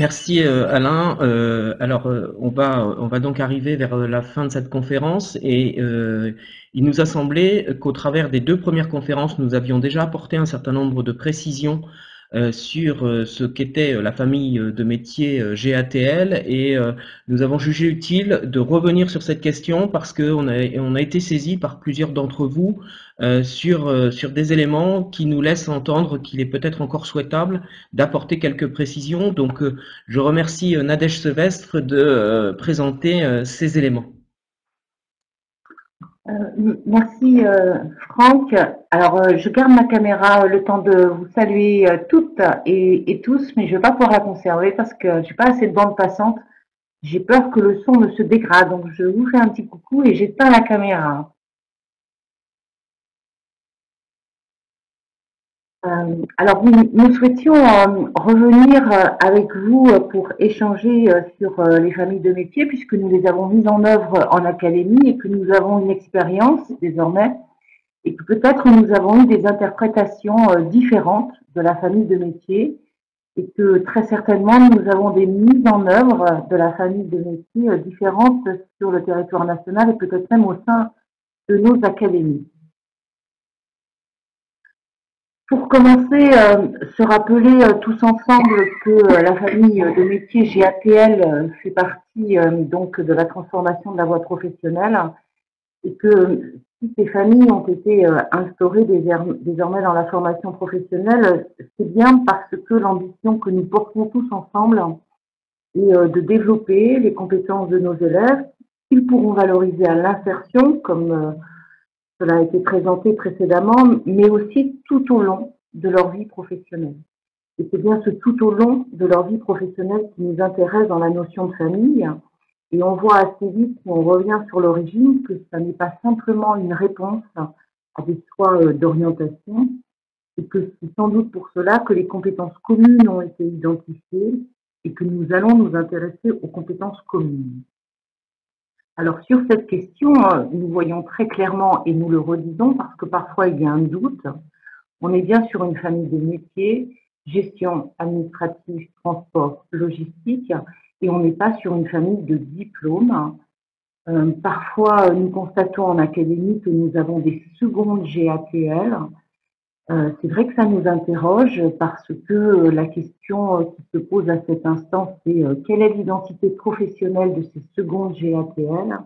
Merci Alain. On va donc arriver vers la fin de cette conférence et il nous a semblé qu'au travers des deux premières conférences, nous avions déjà apporté un certain nombre de précisions sur ce qu'était la famille de métiers GATL et nous avons jugé utile de revenir sur cette question parce qu'on a été saisi par plusieurs d'entre vous sur des éléments qui nous laissent entendre qu'il est peut-être encore souhaitable d'apporter quelques précisions. Donc, je remercie Nadège Sevestre de présenter ces éléments. Merci Franck. Alors je garde ma caméra le temps de vous saluer toutes et tous, mais je vais pas pouvoir la conserver parce que j'ai pas assez de bande passante. J'ai peur que le son ne se dégrade, donc je vous fais un petit coucou et j'éteins la caméra. Alors nous souhaitions revenir avec vous pour échanger sur les familles de métiers puisque nous les avons mises en œuvre en académie et que nous avons une expérience désormais et que peut-être nous avons eu des interprétations différentes de la famille de métiers et que très certainement nous avons des mises en œuvre de la famille de métiers différentes sur le territoire national et peut-être même au sein de nos académies. Pour commencer, se rappeler tous ensemble que la famille de métiers GATL fait partie donc de la transformation de la voie professionnelle et que si ces familles ont été instaurées désormais dans la formation professionnelle, c'est bien parce que l'ambition que nous portons tous ensemble est de développer les compétences de nos élèves qu'ils pourront valoriser à l'insertion, comme cela a été présenté précédemment, mais aussi tout au long de leur vie professionnelle. Et c'est bien ce tout au long de leur vie professionnelle qui nous intéresse dans la notion de famille. Et on voit assez vite, si on revient sur l'origine, que ça n'est pas simplement une réponse à des choix d'orientation, et que c'est sans doute pour cela que les compétences communes ont été identifiées et que nous allons nous intéresser aux compétences communes. Alors sur cette question, nous voyons très clairement, et nous le redisons parce que parfois il y a un doute, on est bien sur une famille de métiers, gestion administrative, transport, logistique, et on n'est pas sur une famille de diplômes. Parfois, nous constatons en académie que nous avons des secondes GATL. C'est vrai que ça nous interroge parce que la question qui se pose à cet instant, c'est quelle est l'identité professionnelle de ces secondes GATL?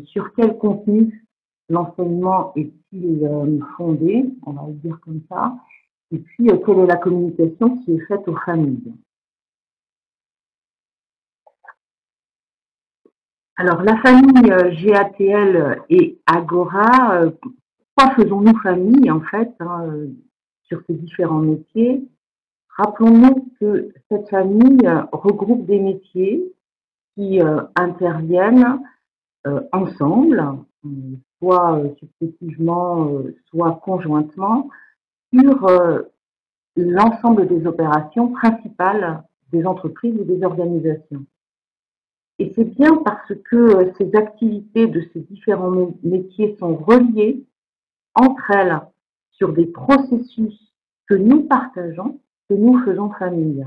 Sur quel contenu l'enseignement est-il fondé? On va le dire comme ça. Et puis, quelle est la communication qui est faite aux familles? Alors, la famille GATL et Agora, pourquoi faisons-nous famille, en fait, sur ces différents métiers? Rappelons-nous que cette famille regroupe des métiers qui interviennent ensemble, soit successivement, soit conjointement, sur l'ensemble des opérations principales des entreprises ou des organisations. Et c'est bien parce que ces activités de ces différents métiers sont reliées entre elles sur des processus que nous partageons, que nous faisons famille.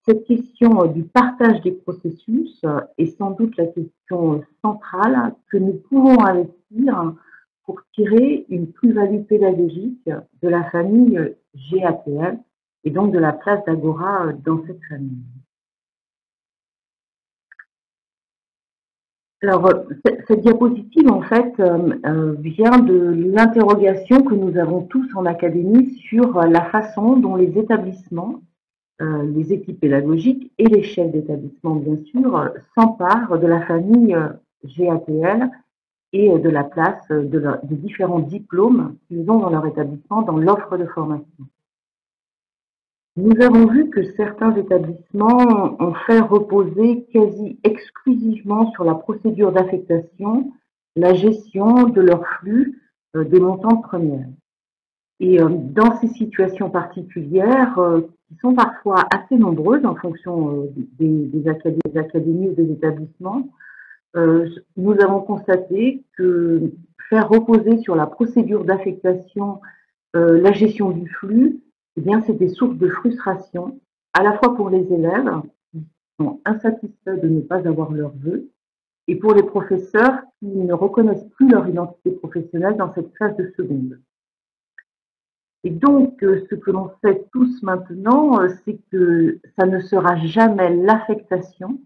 Cette question du partage des processus est sans doute la question centrale que nous pouvons investir pour tirer une plus-value pédagogique de la famille GATL et donc de la place d'Agora dans cette famille. Alors, cette diapositive, en fait, vient de l'interrogation que nous avons tous en académie sur la façon dont les établissements, les équipes pédagogiques et les chefs d'établissement, bien sûr, s'emparent de la famille GATL et de la place des différents diplômes qu'ils ont dans leur établissement, dans l'offre de formation. Nous avons vu que certains établissements ont fait reposer quasi exclusivement sur la procédure d'affectation la gestion de leur flux des montants de première. Et dans ces situations particulières, qui sont parfois assez nombreuses en fonction des académies ou des établissements, nous avons constaté que faire reposer sur la procédure d'affectation la gestion du flux, eh bien, c'était source de frustration à la fois pour les élèves qui sont insatisfaits de ne pas avoir leurs vœux et pour les professeurs qui ne reconnaissent plus leur identité professionnelle dans cette classe de seconde. Et donc, ce que l'on sait tous maintenant, c'est que ça ne sera jamais l'affectation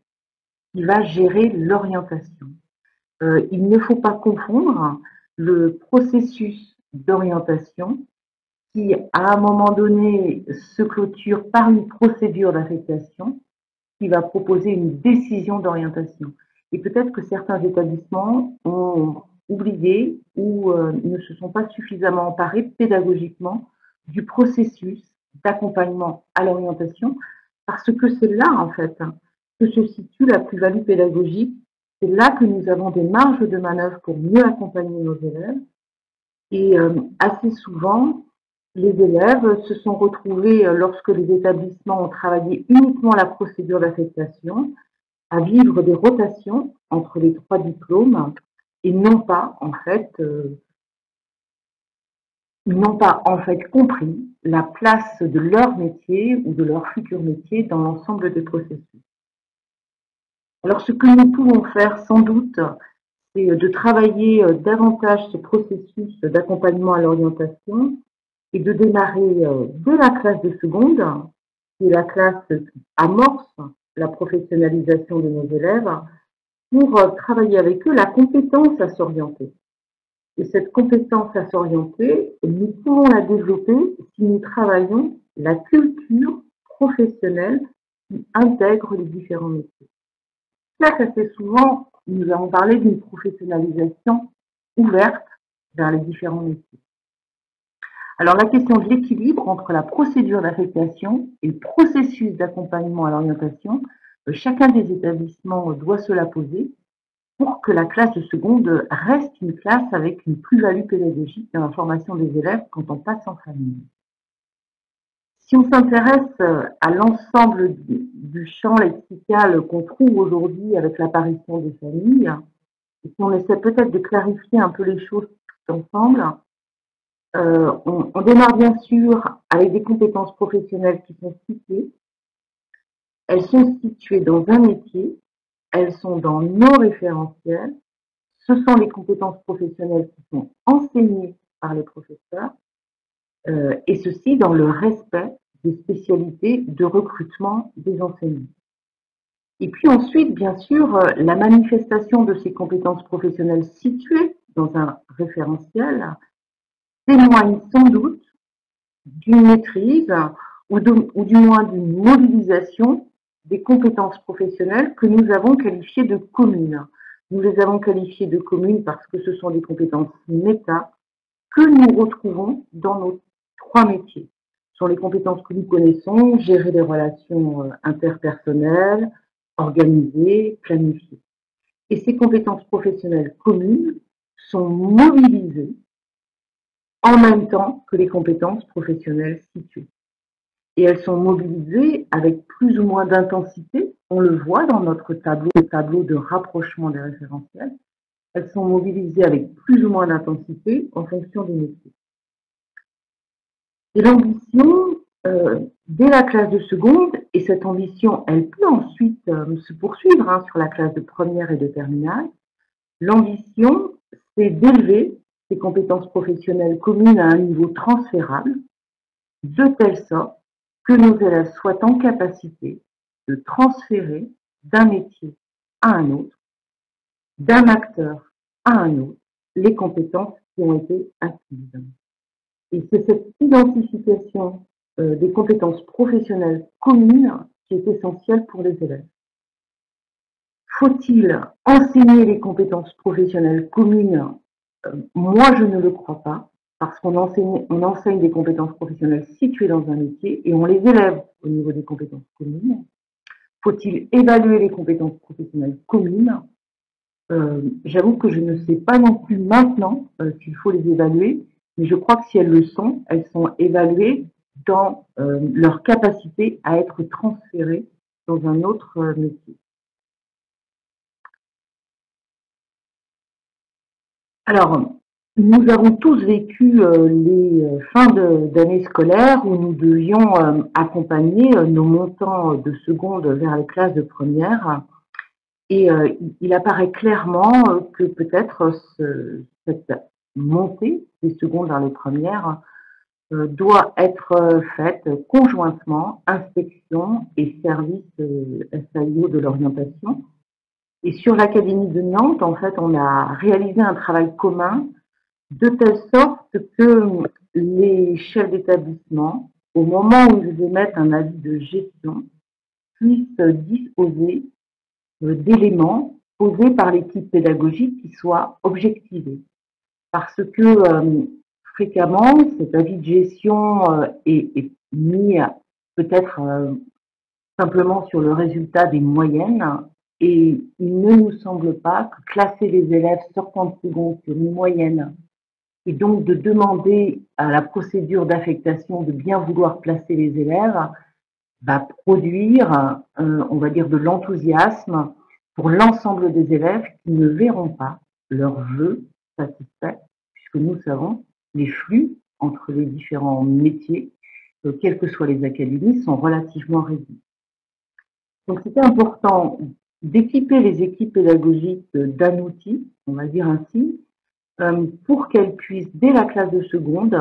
qui va gérer l'orientation. Il ne faut pas confondre le processus d'orientation qui, à un moment donné, se clôture par une procédure d'affectation qui va proposer une décision d'orientation. Et peut-être que certains établissements ont oublié ou ne se sont pas suffisamment emparés pédagogiquement du processus d'accompagnement à l'orientation, parce que c'est là, en fait, que se situe la plus-value pédagogique. C'est là que nous avons des marges de manœuvre pour mieux accompagner nos élèves. Et assez souvent, les élèves se sont retrouvés, lorsque les établissements ont travaillé uniquement la procédure d'affectation, à vivre des rotations entre les 3 diplômes et n'ont pas en fait compris la place de leur métier ou de leur futur métier dans l'ensemble des processus. Alors ce que nous pouvons faire sans doute, c'est de travailler davantage ce processus d'accompagnement à l'orientation et de démarrer dès la classe de seconde, qui est la classe qui amorce la professionnalisation de nos élèves, pour travailler avec eux la compétence à s'orienter. Et cette compétence à s'orienter, nous pouvons la développer si nous travaillons la culture professionnelle qui intègre les différents métiers. Là, assez souvent, nous avons parlé d'une professionnalisation ouverte vers les différents métiers. Alors la question de l'équilibre entre la procédure d'affectation et le processus d'accompagnement à l'orientation, chacun des établissements doit se la poser pour que la classe de seconde reste une classe avec une plus-value pédagogique dans la formation des élèves quand on passe en famille. Si on s'intéresse à l'ensemble du champ lexical qu'on trouve aujourd'hui avec l'apparition des familles, et si on essaie peut-être de clarifier un peu les choses tout ensemble, on démarre bien sûr avec des compétences professionnelles qui sont situées. Elles sont situées dans un métier, elles sont dans nos référentiels. Ce sont les compétences professionnelles qui sont enseignées par les professeurs, et ceci dans le respect des spécialités de recrutement des enseignants. Et puis ensuite, bien sûr, la manifestation de ces compétences professionnelles situées dans un référentiel témoigne sans doute d'une maîtrise ou du moins d'une mobilisation des compétences professionnelles que nous avons qualifiées de communes. Nous les avons qualifiées de communes parce que ce sont des compétences méta que nous retrouvons dans nos 3 métiers. Ce sont les compétences que nous connaissons, gérer les relations interpersonnelles, organiser, planifier. Et ces compétences professionnelles communes sont mobilisées en même temps que les compétences professionnelles situées. Et elles sont mobilisées avec plus ou moins d'intensité. On le voit dans notre tableau de rapprochement des référentiels. Elles sont mobilisées avec plus ou moins d'intensité en fonction des métiers. Et l'ambition, dès la classe de seconde, et cette ambition, elle peut ensuite se poursuivre sur la classe de première et de terminale, l'ambition, c'est d'élever ces compétences professionnelles communes à un niveau transférable, de telle sorte que nos élèves soient en capacité de transférer d'un métier à un autre, d'un acteur à un autre, les compétences qui ont été acquises. Et c'est cette identification des compétences professionnelles communes qui est essentielle pour les élèves. Faut-il enseigner les compétences professionnelles communes? Moi, je ne le crois pas, parce qu'on enseigne des compétences professionnelles situées dans un métier et on les élève au niveau des compétences communes. Faut-il évaluer les compétences professionnelles communes? J'avoue que je ne sais pas non plus maintenant s'il faut les évaluer, mais je crois que si elles sont évaluées dans leur capacité à être transférées dans un autre métier. Alors, Nous avons tous vécu les fins d'année scolaire où nous devions accompagner nos montants de seconde vers les classes de première. Et il apparaît clairement que peut-être cette montée des secondes vers les premières doit être faite conjointement, inspection et service SAIO de l'orientation. Et sur l'Académie de Nantes, en fait, on a réalisé un travail commun de telle sorte que les chefs d'établissement, au moment où ils émettent un avis de gestion, puissent disposer d'éléments posés par l'équipe pédagogique qui soient objectivés. Parce que fréquemment, cet avis de gestion est mis peut-être simplement sur le résultat des moyennes et il ne nous semble pas que classer les élèves sortant de seconde sur une moyenne et donc de demander à la procédure d'affectation de bien vouloir placer les élèves va produire, on va dire, de l'enthousiasme pour l'ensemble des élèves qui ne verront pas leurs vœux satisfaits, puisque nous savons les flux entre les différents métiers, quelles que soient les académies, sont relativement réduits. Donc c'était important d'équiper les équipes pédagogiques d'un outil, on va dire ainsi, pour qu'elles puissent, dès la classe de seconde,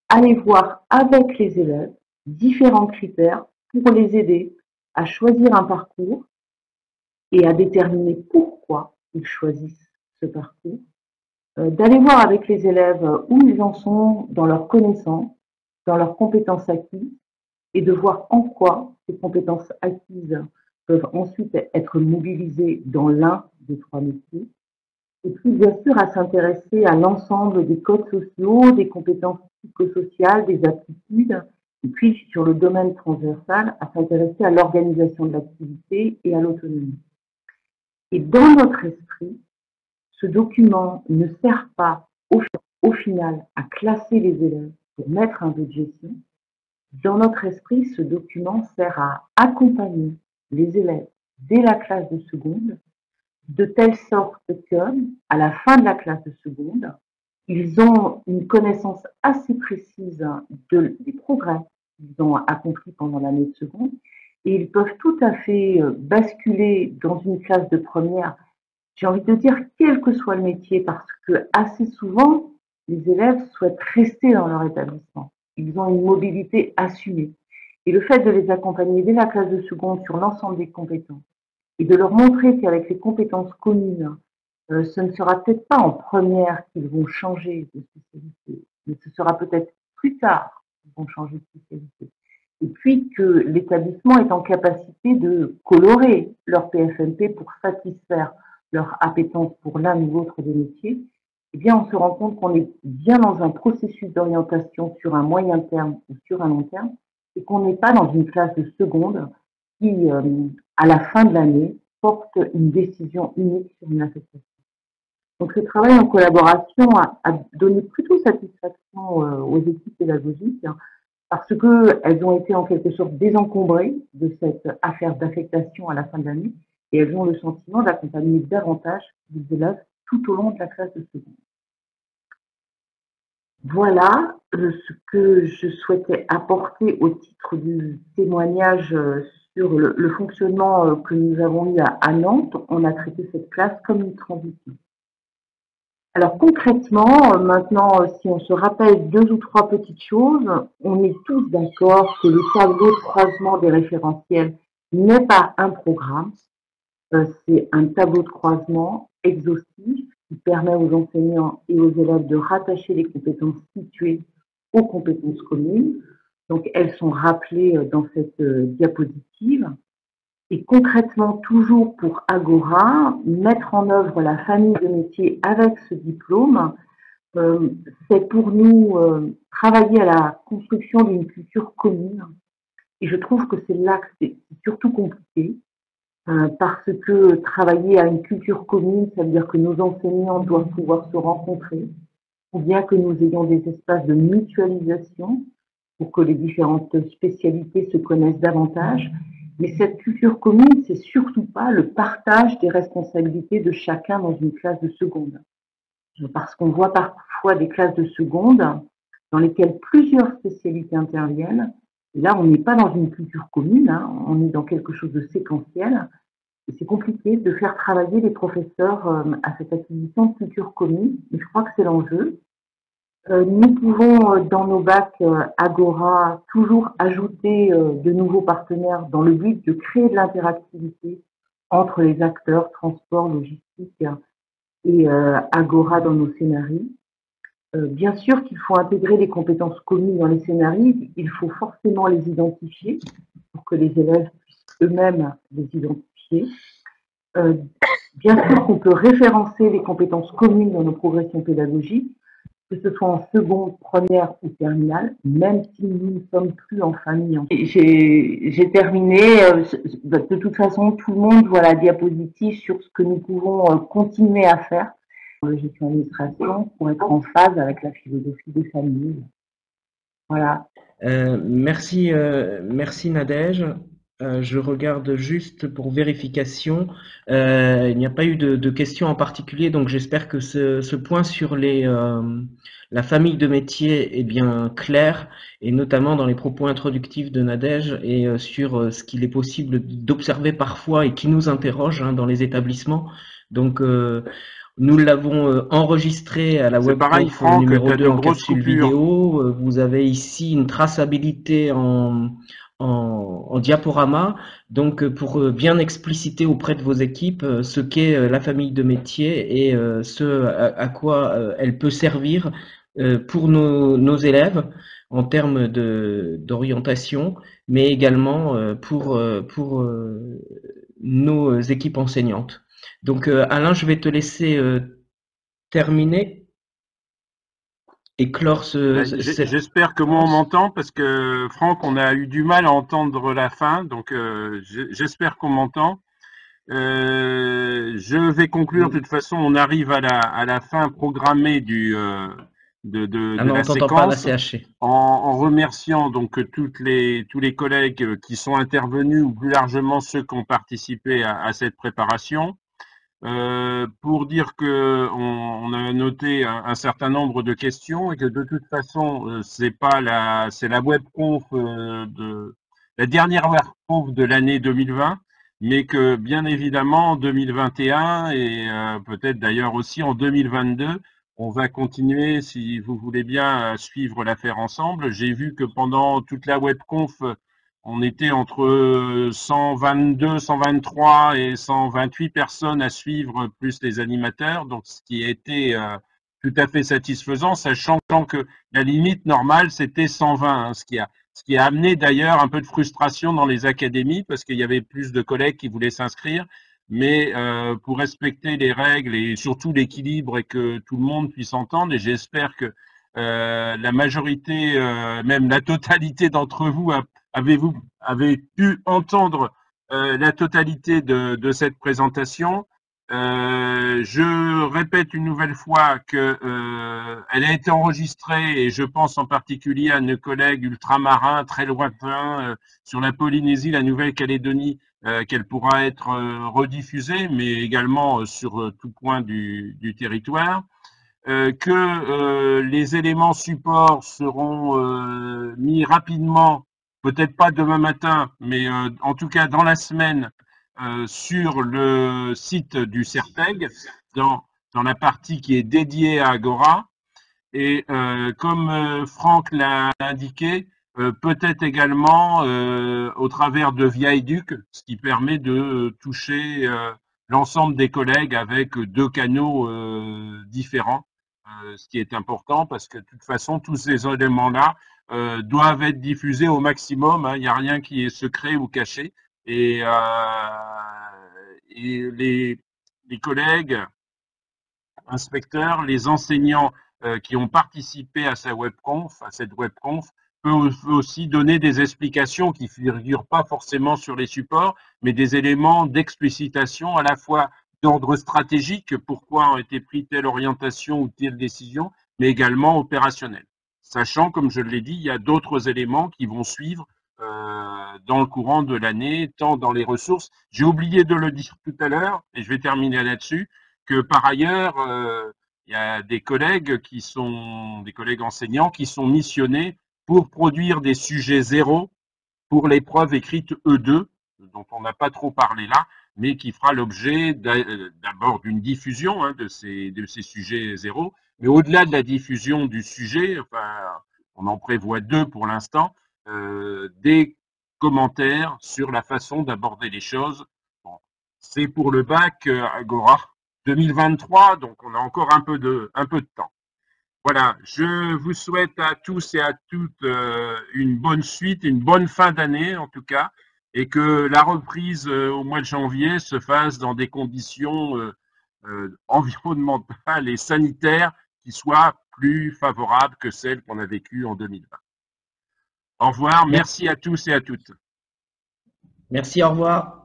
aller voir avec les élèves différents critères pour les aider à choisir un parcours et à déterminer pourquoi ils choisissent ce parcours, d'aller voir avec les élèves où ils en sont dans leurs connaissances, dans leurs compétences acquises, et de voir en quoi ces compétences acquises peuvent ensuite être mobilisées dans l'un des trois métiers. Et puis, bien sûr, à s'intéresser à l'ensemble des codes sociaux, des compétences psychosociales, des aptitudes, et puis sur le domaine transversal, à s'intéresser à l'organisation de l'activité et à l'autonomie. Et dans notre esprit, ce document ne sert pas au final à classer les élèves pour mettre un peu de gestion. Dans notre esprit, ce document sert à accompagner les élèves dès la classe de seconde, de telle sorte que, à la fin de la classe de seconde, ils ont une connaissance assez précise des progrès qu'ils ont accomplis pendant l'année de seconde et ils peuvent tout à fait basculer dans une classe de première, j'ai envie de dire, quel que soit le métier, parce que assez souvent, les élèves souhaitent rester dans leur établissement. Ils ont une mobilité assumée. Et le fait de les accompagner dès la classe de seconde sur l'ensemble des compétences et de leur montrer qu'avec les compétences communes, ce ne sera peut-être pas en première qu'ils vont changer de spécialité, mais ce sera peut-être plus tard qu'ils vont changer de spécialité. Et puis que l'établissement est en capacité de colorer leur PFMP pour satisfaire leur appétence pour l'un ou l'autre des métiers, eh bien, on se rend compte qu'on est bien dans un processus d'orientation sur un moyen terme ou sur un long terme, et qu'on n'est pas dans une classe de seconde qui, à la fin de l'année, porte une décision unique sur une affectation. Donc ce travail en collaboration a donné plutôt satisfaction aux équipes pédagogiques hein, parce qu'elles ont été en quelque sorte désencombrées de cette affaire d'affectation à la fin de l'année et elles ont le sentiment d'accompagner davantage les élèves tout au long de la classe de seconde. Voilà ce que je souhaitais apporter au titre du témoignage sur le fonctionnement que nous avons eu à Nantes. On a traité cette classe comme une transition. Alors concrètement, maintenant, si on se rappelle deux ou trois petites choses, on est tous d'accord que le tableau de croisement des référentiels n'est pas un programme, c'est un tableau de croisement exhaustif qui permet aux enseignants et aux élèves de rattacher les compétences situées aux compétences communes. Donc elles sont rappelées dans cette diapositive. Et concrètement, toujours pour Agora, mettre en œuvre la famille de métiers avec ce diplôme, c'est pour nous travailler à la construction d'une culture commune. Et je trouve que c'est là que c'est surtout compliqué, parce que travailler à une culture commune, ça veut dire que nos enseignants doivent pouvoir se rencontrer, ou bien que nous ayons des espaces de mutualisation pour que les différentes spécialités se connaissent davantage. Mais cette culture commune, c'est surtout pas le partage des responsabilités de chacun dans une classe de seconde. parce qu'on voit parfois des classes de seconde dans lesquelles plusieurs spécialités interviennent. Et là, on n'est pas dans une culture commune, hein, on est dans quelque chose de séquentiel. Et c'est compliqué de faire travailler les professeurs à cette acquisition de culture commune, mais je crois que c'est l'enjeu. Nous pouvons, dans nos bacs Agora, toujours ajouter de nouveaux partenaires dans le but de créer de l'interactivité entre les acteurs transport, logistique et Agora dans nos scénarios. Bien sûr qu'il faut intégrer les compétences communes dans les scénarios, il faut forcément les identifier pour que les élèves puissent eux-mêmes les identifier. Euh, Bien sûr qu'on peut référencer les compétences communes dans nos progressions pédagogiques, que ce soit en seconde, première ou terminale, même si nous ne sommes plus en famille. J'ai terminé. De toute façon, tout le monde voit la diapositive sur ce que nous pouvons continuer à faire dans la gestion d'administration pour être en phase avec la philosophie des familles. Voilà. Merci Nadège. Je regarde juste pour vérification. Il n'y a pas eu de questions en particulier, donc j'espère que ce point sur la famille de métiers est bien clair, et notamment dans les propos introductifs de Nadège et sur ce qu'il est possible d'observer parfois et qui nous interroge hein, dans les établissements. Donc, nous l'avons enregistré à la C'est pareil, webconf Franck, tu numéro as 2 de en grosses capsule coupures. vidéo. Vous avez ici une traçabilité en diaporama, donc pour bien expliciter auprès de vos équipes ce qu'est la famille de métiers et ce à quoi elle peut servir pour nos élèves en termes d'orientation, mais également pour nos équipes enseignantes. Donc Alain, je vais te laisser terminer et clore cette J'espère que moi on conférence. m'entend parce que Franck, on a eu du mal à entendre la fin, donc j'espère qu'on m'entend. Je vais conclure. De toute façon, on arrive à la fin programmée Ah de non, la on t'entend pas, là séquence. c'est haché. En remerciant donc tous les collègues qui sont intervenus ou plus largement ceux qui ont participé à cette préparation. Pour dire que on a noté un certain nombre de questions et que de toute façon c'est la webconf la dernière webconf de l'année 2020, mais que bien évidemment en 2021 et peut-être d'ailleurs aussi en 2022 on va continuer, si vous voulez bien, à suivre l'affaire ensemble. J'ai vu que pendant toute la webconf on était entre 122, 123 et 128 personnes à suivre, plus les animateurs, donc ce qui a été tout à fait satisfaisant, sachant que la limite normale, c'était 120, hein, ce qui a amené d'ailleurs un peu de frustration dans les académies, parce qu'il y avait plus de collègues qui voulaient s'inscrire, mais pour respecter les règles et surtout l'équilibre et que tout le monde puisse entendre, et j'espère que la majorité, même la totalité d'entre vous avez pu entendre la totalité de cette présentation. Je répète une nouvelle fois que elle a été enregistrée et je pense en particulier à nos collègues ultramarins très lointains sur la Polynésie, la Nouvelle-Calédonie, qu'elle pourra être rediffusée, mais également sur tout point du territoire. Que les éléments supports seront mis rapidement, peut-être pas demain matin, mais en tout cas dans la semaine, sur le site du CERTEG, dans la partie qui est dédiée à Agora. Et comme Franck l'a indiqué, peut-être également au travers de Via Educ, ce qui permet de toucher l'ensemble des collègues avec deux canaux différents, ce qui est important parce que de toute façon, tous ces éléments-là doivent être diffusés au maximum. Hein, il n'y a rien qui est secret ou caché. Et, et les collègues, inspecteurs, les enseignants qui ont participé à cette webconf, peuvent aussi donner des explications qui ne figurent pas forcément sur les supports, mais des éléments d'explicitation à la fois d'ordre stratégique, pourquoi a été prise telle orientation ou telle décision, mais également opérationnel. Sachant, comme je l'ai dit, il y a d'autres éléments qui vont suivre dans le courant de l'année, tant dans les ressources. J'ai oublié de le dire tout à l'heure, et je vais terminer là-dessus, que par ailleurs, il y a des collègues des collègues enseignants qui sont missionnés pour produire des sujets zéro pour l'épreuve écrite E2, dont on n'a pas trop parlé là, mais qui fera l'objet d'abord d'une diffusion de ces sujets zéro, mais au-delà de la diffusion du sujet, enfin, on en prévoit 2 pour l'instant, des commentaires sur la façon d'aborder les choses. Bon, c'est pour le bac Agora 2023, donc on a encore un peu de temps. Voilà, je vous souhaite à tous et à toutes une bonne suite, une bonne fin d'année en tout cas, et que la reprise au mois de janvier se fasse dans des conditions environnementales et sanitaires qui soient plus favorables que celles qu'on a vécues en 2020. Au revoir, Merci, merci à tous et à toutes. merci, au revoir.